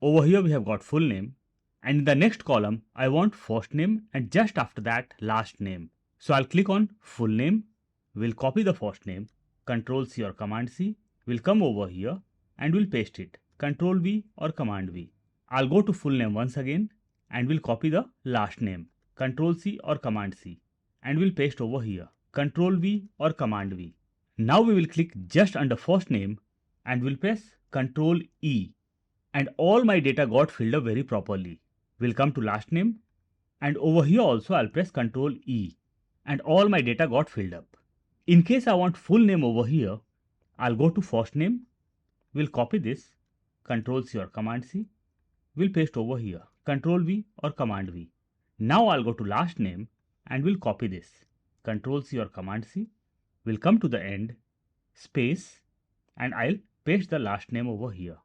Over here we have got full name, and in the next column I want first name and just after that last name. So I'll click on full name, we'll copy the first name, Control C or Command C, we'll come over here and we'll paste it, Control V or Command V. I'll go to full name once again and we'll copy the last name, Control C or Command C, and we'll paste over here, Control V or Command V. Now we will click just under first name and we'll press Control E, and all my data got filled up very properly. We'll come to last name and over here also I'll press Control E and all my data got filled up. In case I want full name over here, I'll go to first name, we'll copy this, Control C or Command C, we'll paste over here, Control V or Command V. Now I'll go to last name and we'll copy this, Control C or Command C, we'll come to the end, space, and I'll paste the last name over here.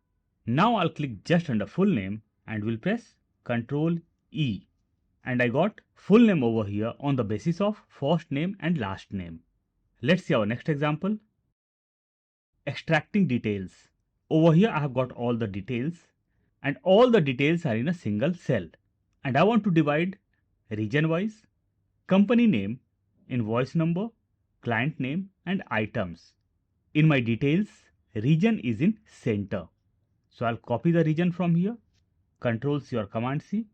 Now I'll click just under full name and we'll press Control E, and I got full name over here on the basis of first name and last name. Let's see our next example. Extracting details. Over here I have got all the details and all the details are in a single cell, and I want to divide region wise, company name, invoice number, client name and items. In my details, region is in center. So I'll copy the region from here, Control C or Command C,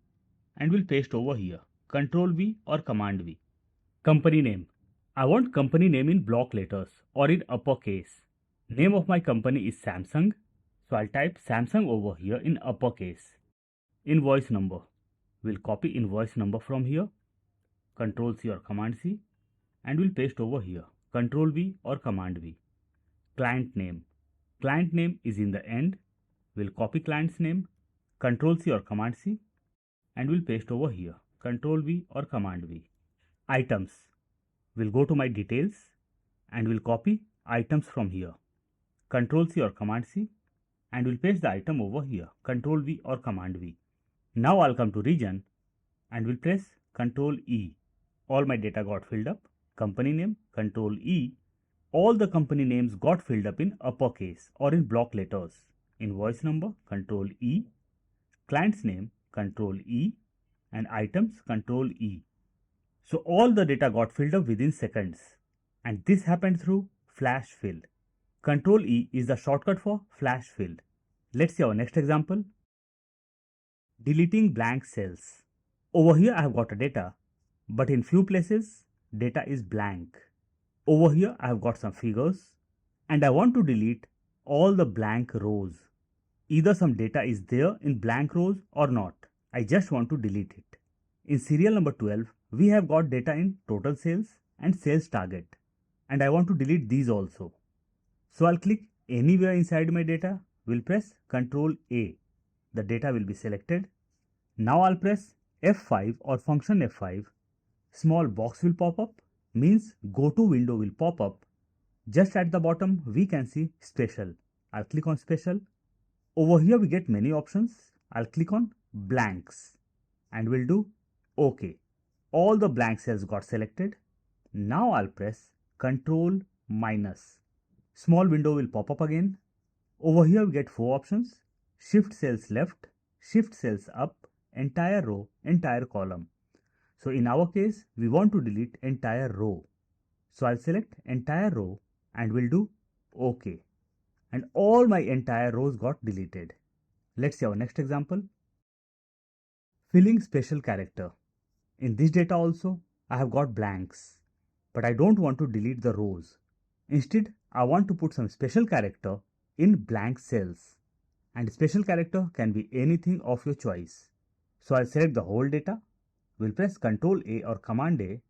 and we'll paste over here, Control V or Command V. Company name. I want company name in block letters or in uppercase. Name of my company is Samsung, so I'll type Samsung over here in uppercase. Invoice number. We'll copy invoice number from here, Control C or Command C, and we'll paste over here, Control V or Command V. Client name. Client name is in the end. We'll copy client's name, Control C or Command C, and we'll paste over here, Control V or Command V. Items. We'll go to my details and we'll copy items from here, Control C or Command C, and we'll paste the item over here, Control V or Command V. Now I'll come to region and we'll press Control E. All my data got filled up. Company name, Control E. All the company names got filled up in uppercase or in block letters. Invoice number, Control E, client's name, Control E, and items, Control E. So all the data got filled up within seconds, and this happened through flash fill. Control E is the shortcut for flash fill. Let's see our next example. Deleting blank cells. Over here I have got a data, but in few places data is blank. Over here I have got some figures and I want to delete all the blank rows. Either some data is there in blank rows or not. I just want to delete it. In serial number 12, we have got data in total sales and sales target, and I want to delete these also. So I'll click anywhere inside my data, we'll press Ctrl A. The data will be selected. Now I'll press F5 or function F5. Small box will pop up, means go to window will pop up. Just at the bottom we can see special. I'll click on special. Over here we get many options. I'll click on blanks and we'll do OK. All the blank cells got selected. Now I'll press Ctrl minus. Small window will pop up again. Over here we get 4 options. Shift cells left, shift cells up, entire row, entire column. So in our case, we want to delete entire row. So I'll select entire row and we'll do OK. And all my entire rows got deleted. Let's see our next example. Filling special character. In this data also, I have got blanks, but I don't want to delete the rows. Instead, I want to put some special character in blank cells. And special character can be anything of your choice. So I'll select the whole data. We'll press Ctrl A or Command A.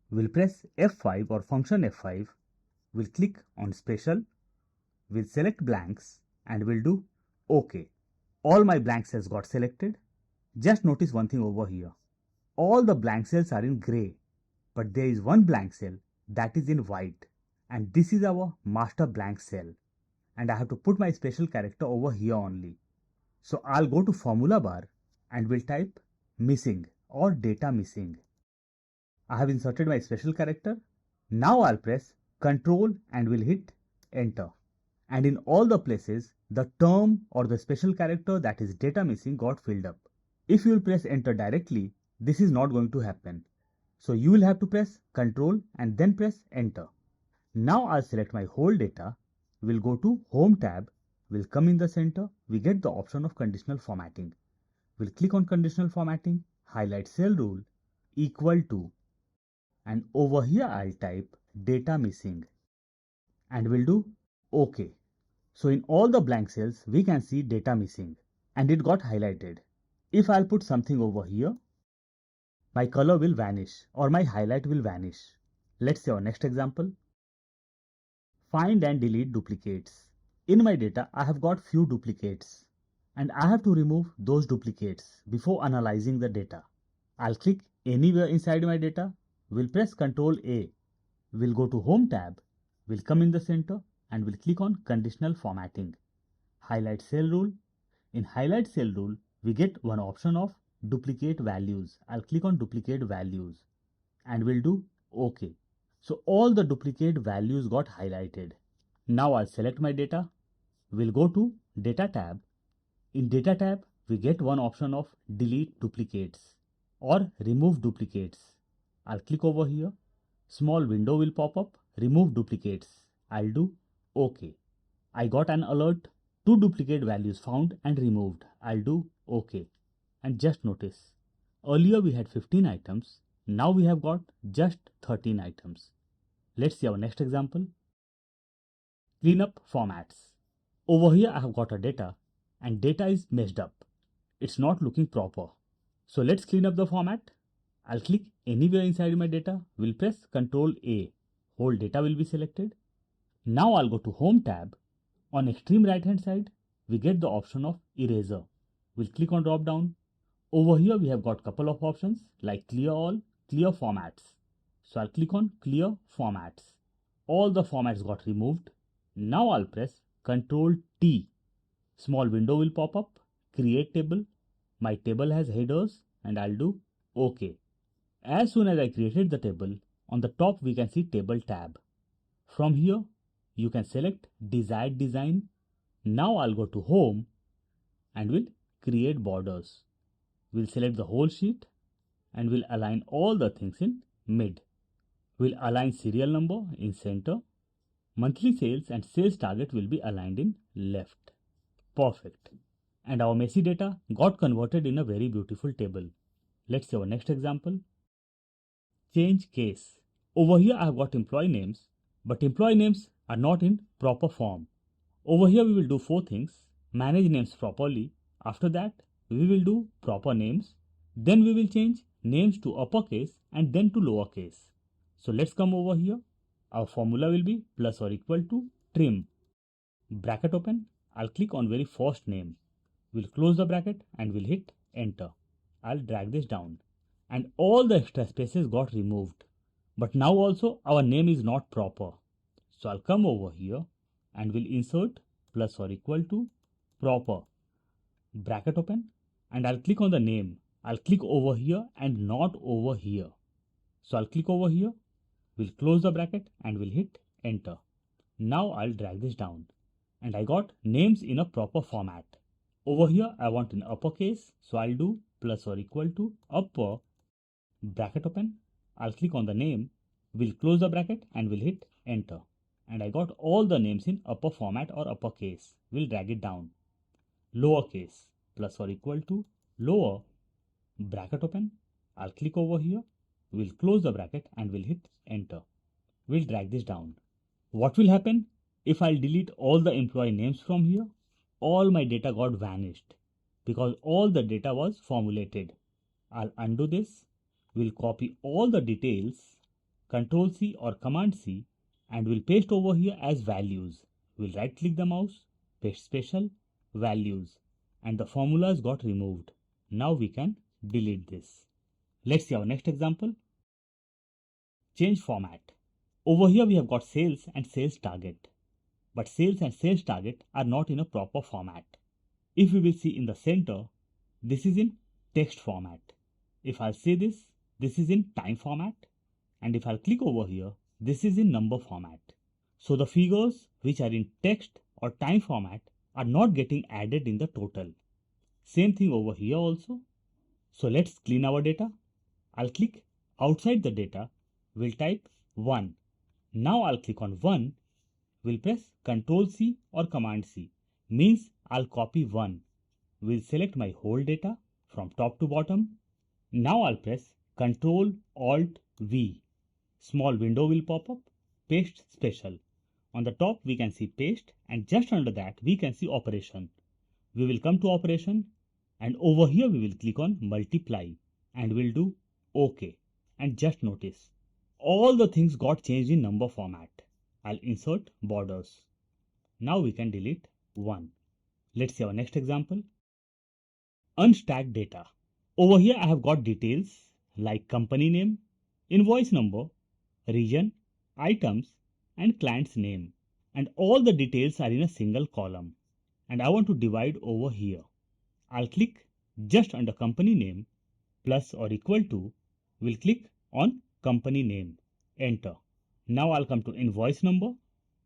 We'll press F5 or function F5. We'll click on special. We'll select blanks and we'll do OK. All my blank cells got selected. Just notice one thing over here. All the blank cells are in gray, but there is one blank cell that is in white, and this is our master blank cell, and I have to put my special character over here only. So I'll go to formula bar and will type missing or data missing. I have inserted my special character. Now I'll press Ctrl and will hit enter, And in all the places, the term or the special character that is data missing got filled up. If you will press enter directly, this is not going to happen. So you will have to press Ctrl and then press enter. Now I'll select my whole data. We'll go to Home tab. We'll come in the center. We get the option of conditional formatting. We'll click on conditional formatting, highlight cell rule, equal to, and over here I'll type data missing and we'll do OK. So in all the blank cells, we can see data missing and it got highlighted. If I'll put something over here, my color will vanish or my highlight will vanish. Let's see our next example. Find and delete duplicates. In my data, I have got few duplicates and I have to remove those duplicates before analyzing the data. I'll click anywhere inside my data. We'll press Ctrl A. We'll go to Home tab. We'll come in the center and we'll click on conditional formatting. Highlight cell rule. In highlight cell rule, we get one option of duplicate values. I'll click on duplicate values and we'll do OK. So all the duplicate values got highlighted. Now I'll select my data. We'll go to Data tab. In Data tab, we get one option of delete duplicates or remove duplicates. I'll click over here. Small window will pop up. Remove duplicates. I'll do OK. I got an alert. 2 duplicate values found and removed. I'll do OK. And just notice, earlier we had 15 items. Now we have got just 13 items. Let's see our next example. Cleanup formats. Over here I have got a data and data is messed up. It's not looking proper. So let's clean up the format. I'll click anywhere inside my data. We'll press Ctrl A. Whole data will be selected. Now I'll go to Home tab. On extreme right hand side, we get the option of eraser. We'll click on drop down. Over here we have got couple of options like clear all, clear formats. So I'll click on clear formats. All the formats got removed. Now I'll press Ctrl T. Small window will pop up. Create table. My table has headers and I'll do OK. As soon as I created the table, on the top we can see table tab. From here, you can select desired design. Now I'll go to Home and we'll create borders. We'll select the whole sheet and we'll align all the things in mid. We'll align serial number in center. Monthly sales and sales target will be aligned in left. Perfect. And our messy data got converted in a very beautiful table. Let's see our next example. Change case. Over here I have got employee names, but employee names are not in proper form. Over here we will do 4 things. Manage names properly. After that we will do proper names. Then we will change names to uppercase and then to lowercase. So let's come over here. Our formula will be plus or equal to trim. Bracket open. I'll click on very first name. We'll close the bracket and we'll hit enter. I'll drag this down. And all the extra spaces got removed. But now also our name is not proper. So I'll come over here and we'll insert plus or equal to proper. Bracket open and I'll click on the name. I'll click over here and not over here. So I'll click over here. We'll close the bracket and we'll hit enter. Now I'll drag this down. And I got names in a proper format. Over here I want in uppercase. So I'll do plus or equal to upper. Bracket open. I'll click on the name. We'll close the bracket and we'll hit enter. And I got all the names in upper format or uppercase. We'll drag it down. Lowercase. Plus or equal to lower. Bracket open. I'll click over here. We'll close the bracket and we'll hit enter. We'll drag this down. What will happen if I'll delete all the employee names from here? All my data got vanished because all the data was formulated. I'll undo this. We'll copy all the details, Ctrl C or Command C, and we'll paste over here as values. We'll right click the mouse, paste special, values, and the formulas got removed. Now we can delete this. Let's see our next example. Change format. Over here we have got sales and sales target. But sales and sales target are not in a proper format. If we will see in the center, this is in text format. If I'll say this is in time format. And if I'll click over here, this is in number format. So the figures which are in text or time format are not getting added in the total. Same thing over here also. So let's clean our data. I'll click outside the data. We'll type 1. Now I'll click on 1. We'll press Ctrl C or Command C. Means I'll copy 1. We'll select my whole data from top to bottom. Now I'll press Ctrl Alt V. Small window will pop up. Paste special. On the top we can see paste, and just under that we can see operation. We will come to operation, and over here we will click on multiply and we'll do OK. And just notice all the things got changed in number format. I'll insert borders. Now we can delete 1. Let's see our next example. Unstacked data. Over here I have got details like company name, invoice number, region, items, and client's name. And all the details are in a single column. And I want to divide over here. I'll click just under company name, plus or equal to, we'll click on company name, enter. Now I'll come to invoice number,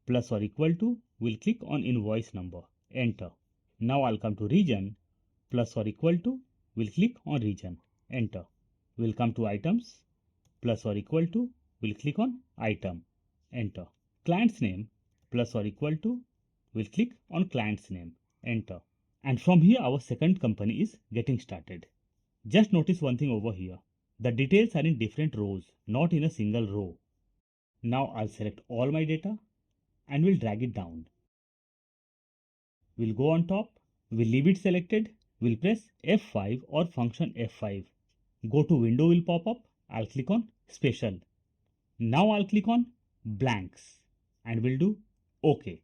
plus or equal to, we'll click on invoice number, enter. Now I'll come to region, plus or equal to, we'll click on region, enter. We'll come to items, plus or equal to, we'll click on item, enter. Client's name, plus or equal to, we'll click on client's name, enter. And from here our second company is getting started. Just notice one thing over here. The details are in different rows, not in a single row. Now I'll select all my data and we'll drag it down. We'll go on top, we'll leave it selected, we'll press F5 or function F5. Go to window will pop up, I'll click on special. Now I'll click on blanks and we'll do OK.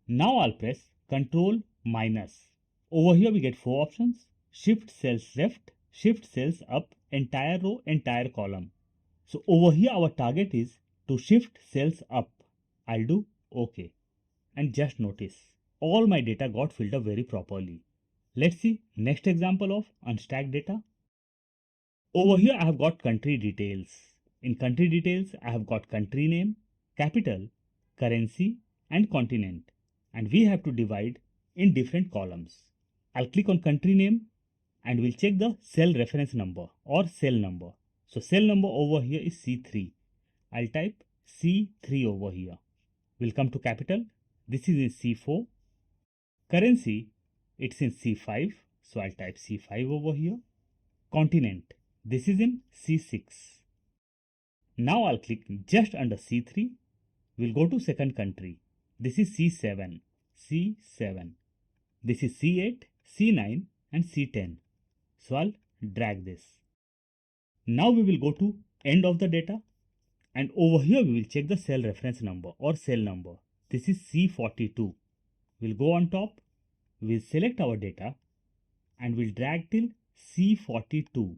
Now I'll press Ctrl minus. Over here we get 4 options: shift cells left, shift cells up, entire row, entire column. So over here our target is to shift cells up. I'll do OK. And just notice, all my data got filled up very properly. Let's see next example of unstacked data. Over here I have got country details. In country details I have got country name, capital, currency, and continent. And we have to divide in different columns. I'll click on country name and we'll check the cell reference number or cell number. So cell number over here is C3. I'll type C3 over here. We'll come to capital. This is in C4. Currency, it's in C5. So I'll type C5 over here. Continent, this is in C6. Now I'll click just under C3. We'll go to second country. This is C7. C7. This is C8, C9 and C10. So I'll drag this. Now we will go to end of the data, and over here we will check the cell reference number or cell number. This is C42. We'll go on top, we'll select our data and we'll drag till C42.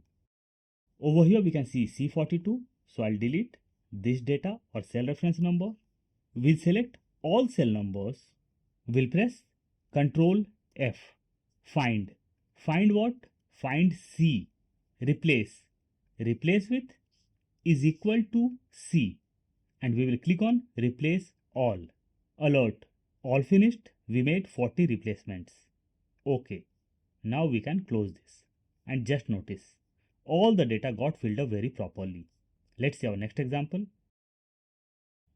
Over here we can see C42. So I'll delete this data or cell reference number. We'll select all cell numbers. We'll press Ctrl F. Find. Find what? Find C. Replace. Replace with is equal to C. And we will click on replace all. Alert. All finished. We made 40 replacements. OK. Now we can close this. And just notice, all the data got filled up very properly. Let's see our next example.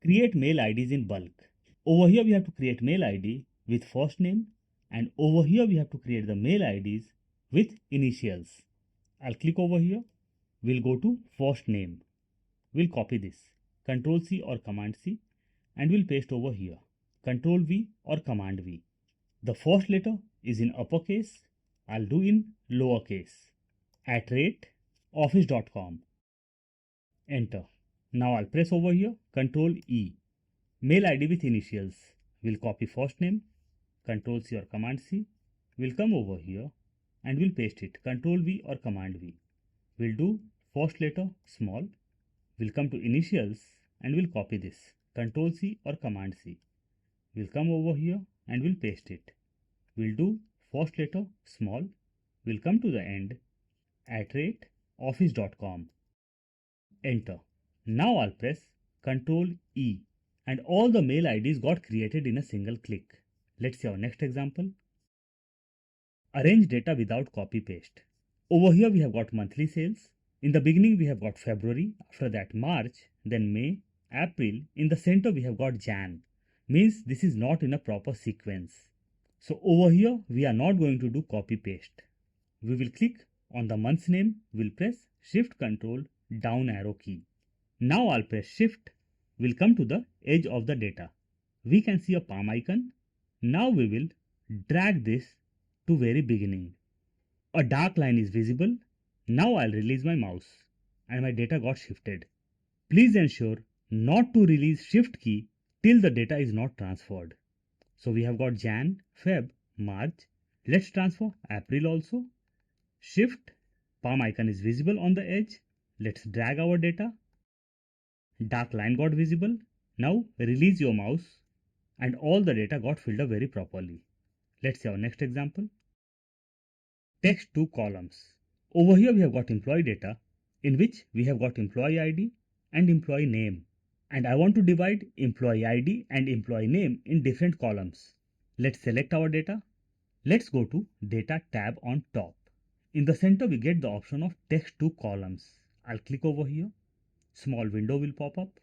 Create mail IDs in bulk. Over here we have to create mail ID with first name, and over here we have to create the mail IDs with initials. I'll click over here. We'll go to first name. We'll copy this. Ctrl C or Command C and we'll paste over here. Ctrl V or Command V. The first letter is in uppercase. I'll do in lowercase. @office.com. Enter. Now I'll press over here Ctrl E. Mail ID with initials. We'll copy first name. Ctrl C or Command C. We'll come over here and we'll paste it. Ctrl V or Command V. We'll do first letter small. We'll come to initials and we'll copy this. Ctrl C or Command C. We'll come over here and we'll paste it. We'll do first letter small. We'll come to the end. @office.com. Enter. Now I'll press Ctrl E and all the mail IDs got created in a single click. Let's see our next example. Arrange data without copy paste. Over here we have got monthly sales. In the beginning we have got February, after that March, then May, April. In the center we have got Jan. Means this is not in a proper sequence. So over here we are not going to do copy paste. We will click on the month's name, we'll press Shift Control down arrow key. Now I'll press Shift, we'll come to the edge of the data. We can see a palm icon. Now we will drag this to very beginning. A dark line is visible. Now I'll release my mouse and my data got shifted. Please ensure not to release Shift key till the data is not transferred. So we have got Jan, Feb, March. Let's transfer April also. Shift, palm icon is visible on the edge. Let's drag our data. Dark line got visible. Now release your mouse and all the data got filled up very properly. Let's see our next example. Text to columns. Over here we have got employee data in which we have got employee ID and employee name. And I want to divide employee ID and employee name in different columns. Let's select our data. Let's go to Data tab on top. In the center we get the option of text to columns. I'll click over here. Small window will pop up.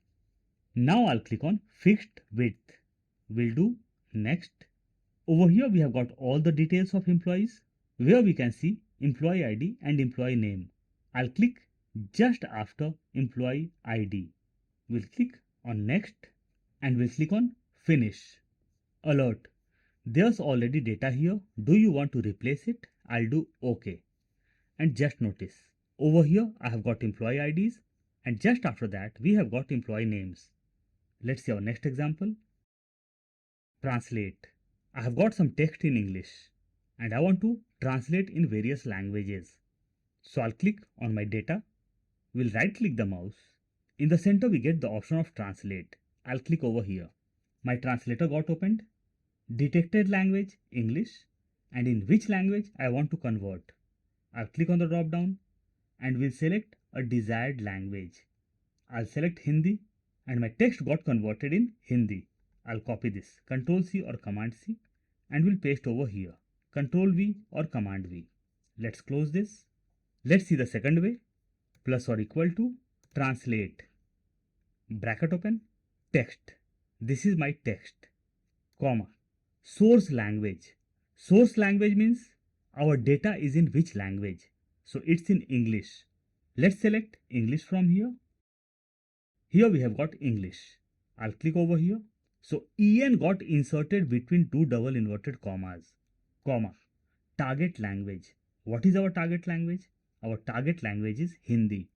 Now I'll click on fixed width. We'll do next. Over here we have got all the details of employees where we can see employee ID and employee name. I'll click just after employee ID. We'll click on next and we'll click on finish. Alert. There's already data here. Do you want to replace it? I'll do OK. And just notice over here I have got employee IDs and just after that we have got employee names. Let's see our next example. Translate. I have got some text in English and I want to translate in various languages. So I'll click on my data. We'll right click the mouse. In the center we get the option of translate. I'll click over here. My translator got opened. Detected language English and in which language I want to convert. I'll click on the drop down and we'll select a desired language. I'll select Hindi and my text got converted in Hindi. I'll copy this, Ctrl C or Command C and we'll paste over here, Ctrl V or Command V. Let's close this. Let's see the second way. Plus or equal to translate, bracket open, text. This is my text, comma, source language. Source language means our data is in which language. So it's in English. Let's select English from here. Here we have got English. I'll click over here. So EN got inserted between two double inverted commas, comma, target language. What is our target language? Our target language is Hindi.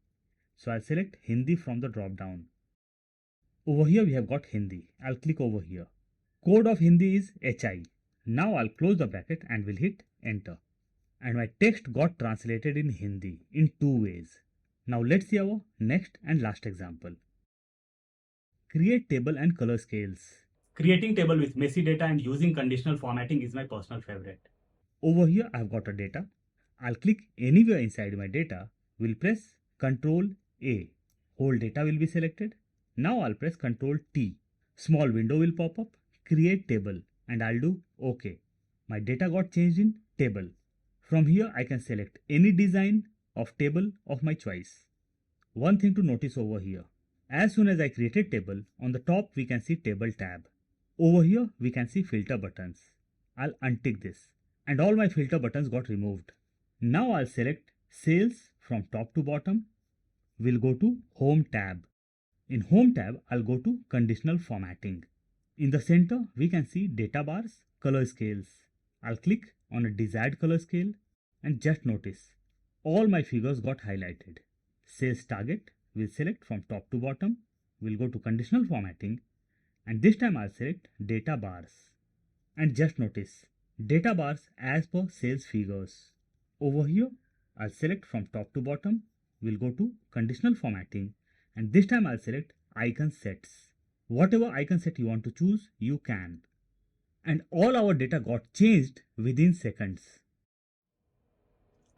So I'll select Hindi from the drop down. Over here we have got Hindi. I'll click over here. Code of Hindi is HI. Now I'll close the bracket and will hit enter. And my text got translated in Hindi in two ways. Now let's see our next and last example. Create table and color scales. Creating table with messy data and using conditional formatting is my personal favorite. Over here I have got a data. I'll click anywhere inside my data. We'll press Ctrl A. Whole data will be selected. Now I'll press Ctrl T. Small window will pop up. Create table and I'll do OK. My data got changed in table. From here I can select any design of table of my choice. One thing to notice over here. As soon as I created table, on the top we can see table tab. Over here we can see filter buttons. I'll untick this and all my filter buttons got removed. Now I'll select sales from top to bottom. We'll go to home tab. In home tab I'll go to conditional formatting. In the center we can see data bars, color scales. I'll click on a desired color scale and just notice all my figures got highlighted. Sales target we'll select from top to bottom. We'll go to conditional formatting and this time I'll select data bars. And just notice data bars as per sales figures. Over here I'll select from top to bottom. We'll go to conditional formatting and this time I'll select icon sets. Whatever icon set you want to choose, you can. And all our data got changed within seconds.